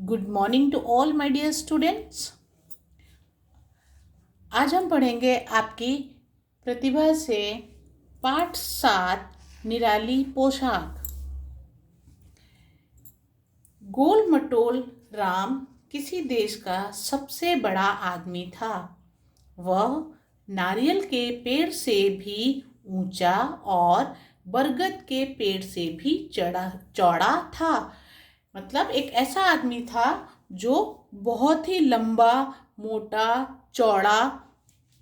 Good morning to all my dear students. आज हम पढ़ेंगे आपकी प्रतिभा से पाठ 7 निराली पोशाक। गोल मटोल राम किसी देश का सबसे बड़ा आदमी था। वह नारियल के पेड़ से भी ऊंचा और बरगद के पेड़ से भी चौड़ा था। मतलब एक ऐसा आदमी था जो बहुत ही लंबा, मोटा, चौड़ा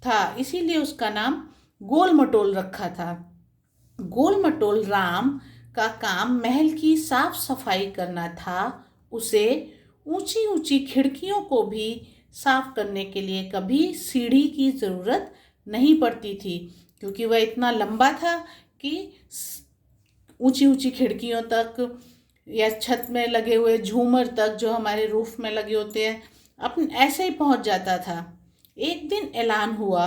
था, इसीलिए उसका नाम गोल मटोल रखा था। गोल मटोल राम का काम महल की साफ सफाई करना था। उसे ऊंची ऊंची खिड़कियों को भी साफ करने के लिए कभी सीढ़ी की ज़रूरत नहीं पड़ती थी, क्योंकि वह इतना लंबा था कि ऊंची ऊंची खिड़कियों तक या छत में लगे हुए झूमर तक, जो हमारे रूफ में लगे होते हैं, अपन ऐसे ही पहुंच जाता था। एक दिन ऐलान हुआ,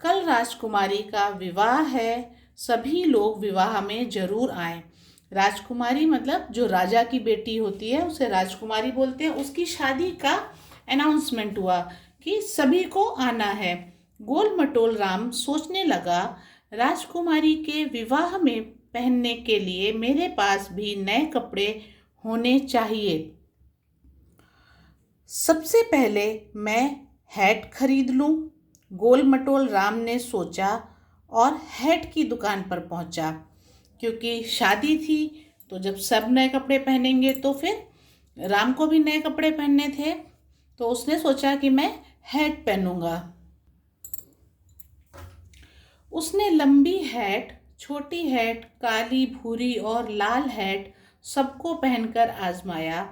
कल राजकुमारी का विवाह है, सभी लोग विवाह में जरूर आए। राजकुमारी मतलब जो राजा की बेटी होती है उसे राजकुमारी बोलते हैं। उसकी शादी का अनाउंसमेंट हुआ कि सभी को आना है। गोल मटोल राम सोचने लगा, राजकुमारी के विवाह में पहनने के लिए मेरे पास भी नए कपड़े होने चाहिए। सबसे पहले मैं हैट खरीद लूं। गोल मटोल राम ने सोचा और हैट की दुकान पर पहुंचा। क्योंकि शादी थी तो जब सब नए कपड़े पहनेंगे तो फिर राम को भी नए कपड़े पहनने थे, तो उसने सोचा कि मैं हैट पहनूंगा। उसने लंबी हैट, छोटी हैट, काली, भूरी और लाल हैट सबको पहनकर आजमाया,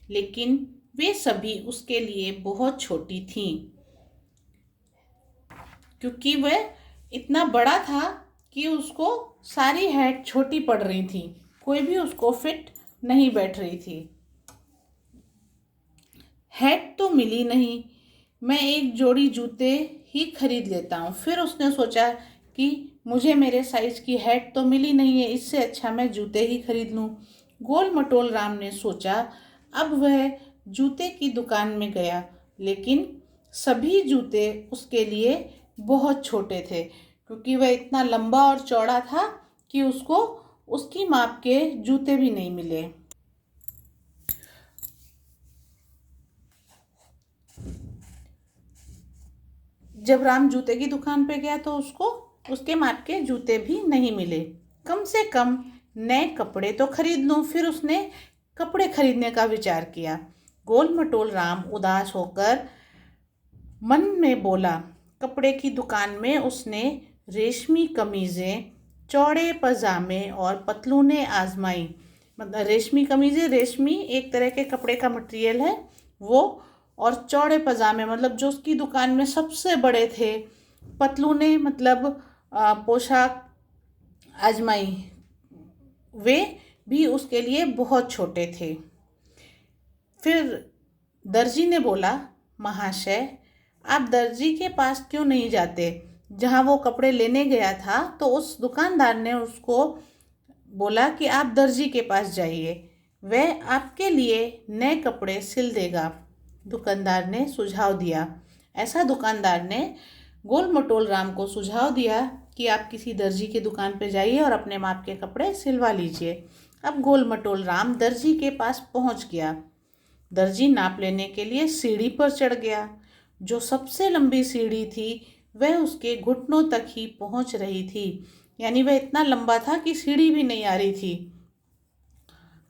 लेकिन वे सभी उसके लिए बहुत छोटी थीं, क्योंकि वह इतना बड़ा था कि उसको सारी हैट छोटी पड़ रही थी, कोई भी उसको फिट नहीं बैठ रही थी। हैट तो मिली नहीं, मैं एक जोड़ी जूते ही खरीद लेता हूँ। फिर उसने सोचा कि मुझे मेरे साइज की हैट तो मिली नहीं है, इससे अच्छा मैं जूते ही खरीद लूँ। गोल मटोल राम ने सोचा। अब वह जूते की दुकान में गया, लेकिन सभी जूते उसके लिए बहुत छोटे थे, क्योंकि वह इतना लंबा और चौड़ा था कि उसको उसकी माप के जूते भी नहीं मिले। जब राम जूते की दुकान पे गया तो उसको उसके माप के जूते भी नहीं मिले। कम से कम नए कपड़े तो खरीद लूं। फिर उसने कपड़े खरीदने का विचार किया। गोल मटोल राम उदास होकर मन में बोला। कपड़े की दुकान में उसने रेशमी कमीज़ें, चौड़े पजामे और पतलूनें आजमाई। मतलब रेशमी कमीज़ें, रेशमी एक तरह के कपड़े का मटेरियल है वो, और चौड़े पजामे मतलब जो उसकी दुकान में सबसे बड़े थे। पतलूनें मतलब पोशाक आजमाई, वे भी उसके लिए बहुत छोटे थे। फिर दर्जी ने बोला, महाशय आप दर्जी के पास क्यों नहीं जाते? जहाँ वो कपड़े लेने गया था तो उस दुकानदार ने उसको बोला कि आप दर्जी के पास जाइए, वह आपके लिए नए कपड़े सिल देगा। दुकानदार ने सुझाव दिया। ऐसा दुकानदार ने गोल मटोल राम को सुझाव दिया कि आप किसी दर्जी की दुकान पर जाइए और अपने माप के कपड़े सिलवा लीजिए। अब गोल मटोल राम दर्जी के पास पहुंच गया। दर्जी नाप लेने के लिए सीढ़ी पर चढ़ गया। जो सबसे लंबी सीढ़ी थी वह उसके घुटनों तक ही पहुंच रही थी, यानी वह इतना लंबा था कि सीढ़ी भी नहीं आ रही थी।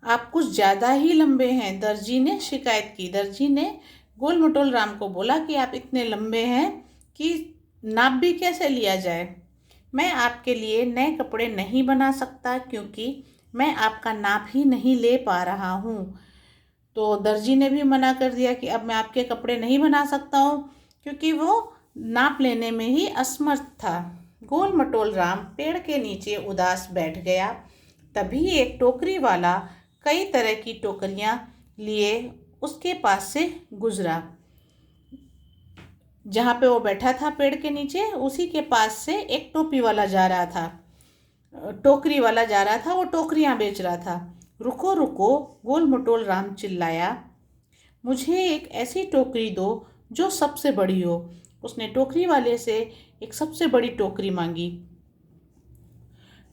आप कुछ ज़्यादा ही लंबे हैं, दर्जी ने शिकायत की। दर्जी ने गोल मटोल राम को बोला कि आप इतने लंबे हैं कि नाप भी कैसे लिया जाए। मैं आपके लिए नए कपड़े नहीं बना सकता, क्योंकि मैं आपका नाप ही नहीं ले पा रहा हूँ। तो दर्जी ने भी मना कर दिया कि अब मैं आपके कपड़े नहीं बना सकता हूँ, क्योंकि वो नाप लेने में ही असमर्थ था। गोल मटोल राम पेड़ के नीचे उदास बैठ गया। तभी एक टोकरी वाला कई तरह की टोकरियाँ लिए उसके पास से गुजरा। जहाँ पे वो बैठा था पेड़ के नीचे, उसी के पास से एक टोपी वाला जा रहा था, टोकरी वाला जा रहा था, वो टोकरियाँ बेच रहा था। रुको रुको, गोल मटोल राम चिल्लाया, मुझे एक ऐसी टोकरी दो जो सबसे बड़ी हो। उसने टोकरी वाले से एक सबसे बड़ी टोकरी मांगी।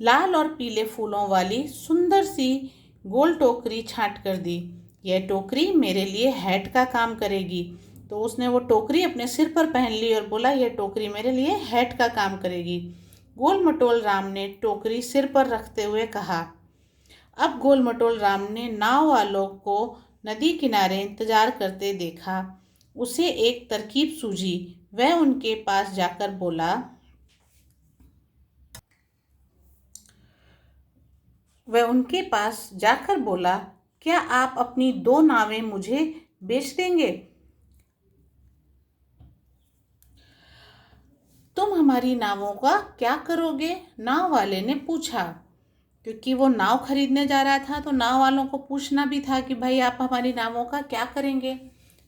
लाल और पीले फूलों वाली सुंदर सी गोल टोकरी छांट कर दी। यह टोकरी मेरे लिए हैट का काम करेगी। तो उसने वो टोकरी अपने सिर पर पहन ली और बोला, यह टोकरी मेरे लिए हैट का काम करेगी। गोल मटोल राम ने टोकरी सिर पर रखते हुए कहा। अब गोल मटोल राम ने नाव वालों को नदी किनारे इंतजार करते देखा। उसे एक तरकीब सूझी। वह उनके पास जाकर बोला, क्या आप अपनी 2 नावें मुझे बेच देंगे? तुम हमारी नावों का क्या करोगे? नाव वाले ने पूछा। क्योंकि वो नाव खरीदने जा रहा था तो नाव वालों को पूछना भी था कि भाई आप हमारी नावों का क्या करेंगे?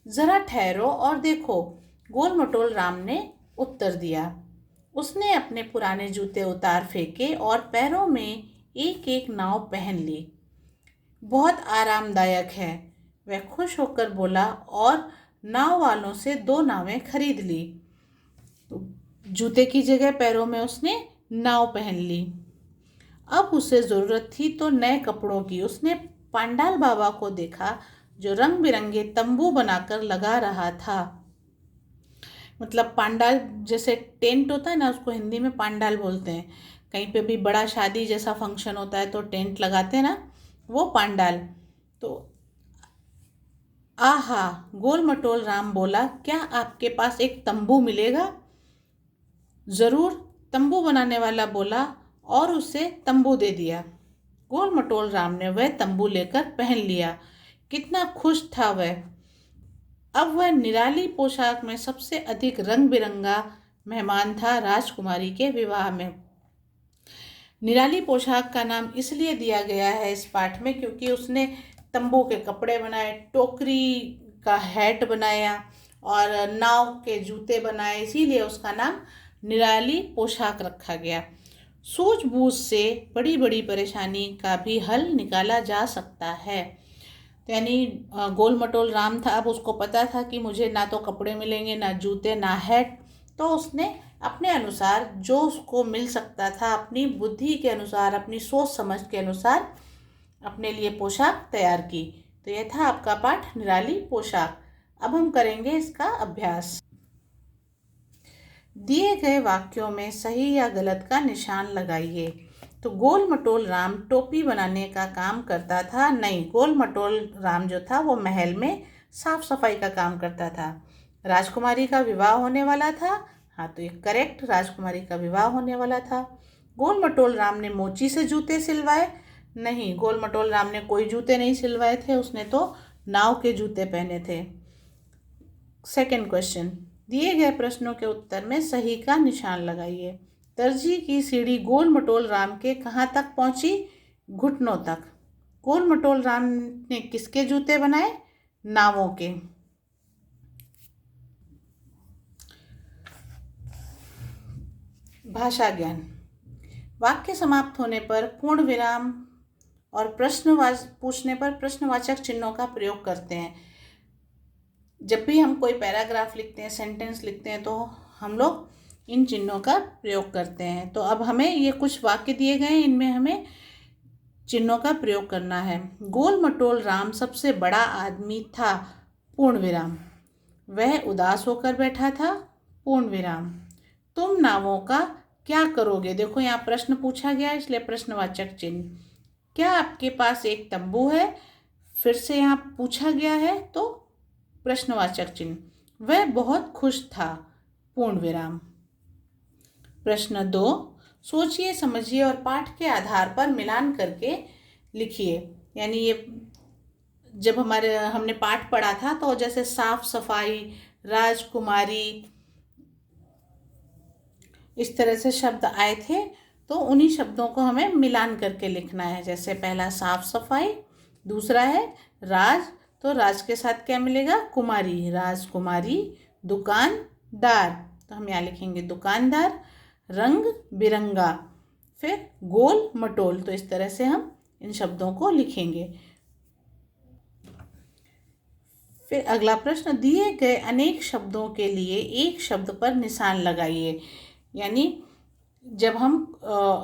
जरा ठहरो और देखो, गोल मटोल राम ने उत्तर दिया। उसने अपने पुराने जूते उतार फेंके और पैरों में एक एक नाव पहन ली। बहुत आरामदायक है, वह खुश होकर बोला और नाव वालों से 2 नावें खरीद ली। जूते की जगह पैरों में उसने नाव पहन ली। अब उसे ज़रूरत थी तो नए कपड़ों की। उसने पांडाल बाबा को देखा जो रंग बिरंगे तंबू बनाकर लगा रहा था। मतलब पांडाल जैसे टेंट होता है ना, उसको हिंदी में पांडाल बोलते हैं। कहीं पे भी बड़ा शादी जैसा फंक्शन होता है तो टेंट लगाते हैं ना, वो पांडाल। तो आहा, गोल मटोल राम बोला, क्या आपके पास एक तंबू मिलेगा? ज़रूर, तंबू बनाने वाला बोला और उसे तंबू दे दिया। गोल मटोल राम ने वह तंबू लेकर पहन लिया। कितना खुश था वह। अब वह निराली पोशाक में सबसे अधिक रंग बिरंगा मेहमान था राजकुमारी के विवाह में। निराली पोशाक का नाम इसलिए दिया गया है इस पाठ में क्योंकि उसने तंबू के कपड़े बनाए, टोकरी का हैट बनाया और नाव के जूते बनाए, इसीलिए उसका नाम निराली पोशाक रखा गया। सूझबूझ से बड़ी बड़ी परेशानी का भी हल निकाला जा सकता है। तो यानी गोल मटोल राम था, अब उसको पता था कि मुझे ना तो कपड़े मिलेंगे, ना जूते, ना हैट। तो उसने अपने अनुसार जो उसको मिल सकता था, अपनी बुद्धि के अनुसार, अपनी सोच समझ के अनुसार अपने लिए पोशाक तैयार की। तो यह था आपका पाठ निराली पोशाक। अब हम करेंगे इसका अभ्यास। दिए गए वाक्यों में सही या गलत का निशान लगाइए। तो गोल मटोल राम टोपी बनाने का काम करता था? नहीं, गोल मटोल राम जो था वो महल में साफ सफाई का काम करता था। राजकुमारी का विवाह होने वाला था? हाँ, तो ये करेक्ट, राजकुमारी का विवाह होने वाला था। गोल मटोल राम ने मोची से जूते सिलवाए? नहीं, गोल मटोल राम ने कोई जूते नहीं सिलवाए थे, उसने तो नाव के जूते पहने थे। सेकंड क्वेश्चन, दिए गए प्रश्नों के उत्तर में सही का निशान लगाइए। दर्जी की सीढ़ी गोल मटोल राम के कहाँ तक पहुँची? घुटनों तक। गोल मटोल राम ने किसके जूते बनाए? नावों के। भाषा ज्ञान। वाक्य समाप्त होने पर पूर्ण विराम और पूछने पर प्रश्नवाचक चिन्हों का प्रयोग करते हैं। जब भी हम कोई पैराग्राफ लिखते हैं, सेंटेंस लिखते हैं, तो हम लोग इन चिन्हों का प्रयोग करते हैं। तो अब हमें ये कुछ वाक्य दिए गए हैं, इनमें हमें चिन्हों का प्रयोग करना है। गोल मटोल राम सबसे बड़ा आदमी था, पूर्ण विराम। वह उदास होकर बैठा था, पूर्ण विराम। तुम नावों का क्या करोगे? देखो यहाँ प्रश्न पूछा गया है, इसलिए प्रश्नवाचक चिन्ह। क्या आपके पास एक तंबू है? फिर से यहाँ पूछा गया है तो प्रश्नवाचक चिन्ह। वह बहुत खुश था, पूर्ण विराम। प्रश्न 2, सोचिए, समझिए और पाठ के आधार पर मिलान करके लिखिए। यानी ये जब हमने पाठ पढ़ा था तो जैसे साफ सफाई, राजकुमारी, इस तरह से शब्द आए थे, तो उन्हीं शब्दों को हमें मिलान करके लिखना है। जैसे पहला साफ सफाई, दूसरा है राज, तो राज के साथ क्या मिलेगा? कुमारी, राजकुमारी। दुकानदार, तो हम यहाँ लिखेंगे दुकानदार। रंग बिरंगा, फिर गोल मटोल। तो इस तरह से हम इन शब्दों को लिखेंगे। फिर अगला प्रश्न, दिए गए अनेक शब्दों के लिए एक शब्द पर निशान लगाइए। यानी जब हम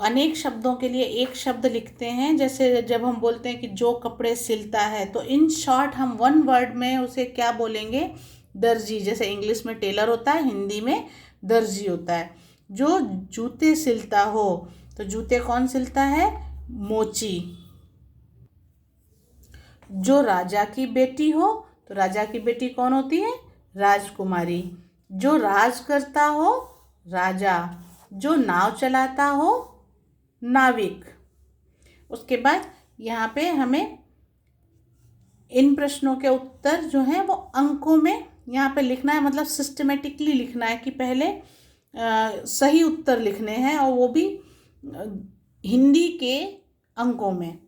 अनेक शब्दों के लिए एक शब्द लिखते हैं, जैसे जब हम बोलते हैं कि जो कपड़े सिलता है, तो इन शॉर्ट हम वन वर्ड में उसे क्या बोलेंगे? दर्जी। जैसे इंग्लिश में टेलर होता है, हिंदी में दर्जी होता है। जो जूते सिलता हो, तो जूते कौन सिलता है? मोची। जो राजा की बेटी हो, तो राजा की बेटी कौन होती है? राजकुमारी। जो राज करता हो, राजा। जो नाव चलाता हो, नाविक। उसके बाद यहाँ पे हमें इन प्रश्नों के उत्तर जो हैं वो अंकों में यहाँ पे लिखना है, मतलब सिस्टमेटिकली लिखना है कि पहले सही उत्तर लिखने हैं, और वो भी हिंदी के अंकों में।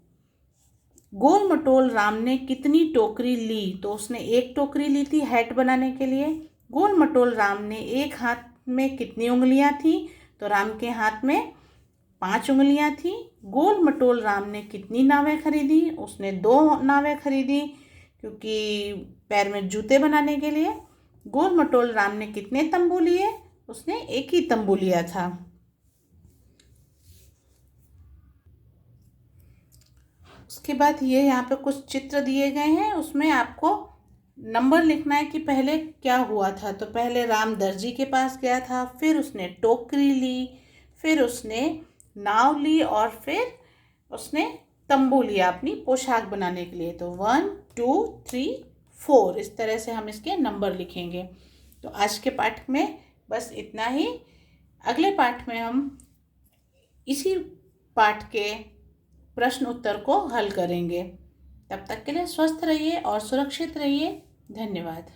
गोल मटोल राम ने कितनी टोकरी ली? तो उसने एक टोकरी ली थी हैट बनाने के लिए। गोल मटोल राम ने एक हाथ में कितनी उंगलियां थी? तो राम के हाथ में 5 उंगलियां थी। गोल मटोल राम ने कितनी नावें खरीदी? उसने 2 नावें खरीदी, क्योंकि पैर में जूते बनाने के लिए। गोल मटोल राम ने कितने तंबू लिए? उसने एक ही तंबू लिया था। उसके बाद ये यहाँ पे कुछ चित्र दिए गए हैं, उसमें आपको नंबर लिखना है कि पहले क्या हुआ था। तो पहले राम दर्जी के पास गया था, फिर उसने टोकरी ली, फिर उसने नाव ली, और फिर उसने तंबू लिया अपनी पोशाक बनाने के लिए। तो 1 2 3 4 इस तरह से हम इसके नंबर लिखेंगे। तो आज के पाठ में बस इतना ही। अगले पाठ में हम इसी पाठ के प्रश्न उत्तर को हल करेंगे। तब तक के लिए स्वस्थ रहिए और सुरक्षित रहिए। धन्यवाद।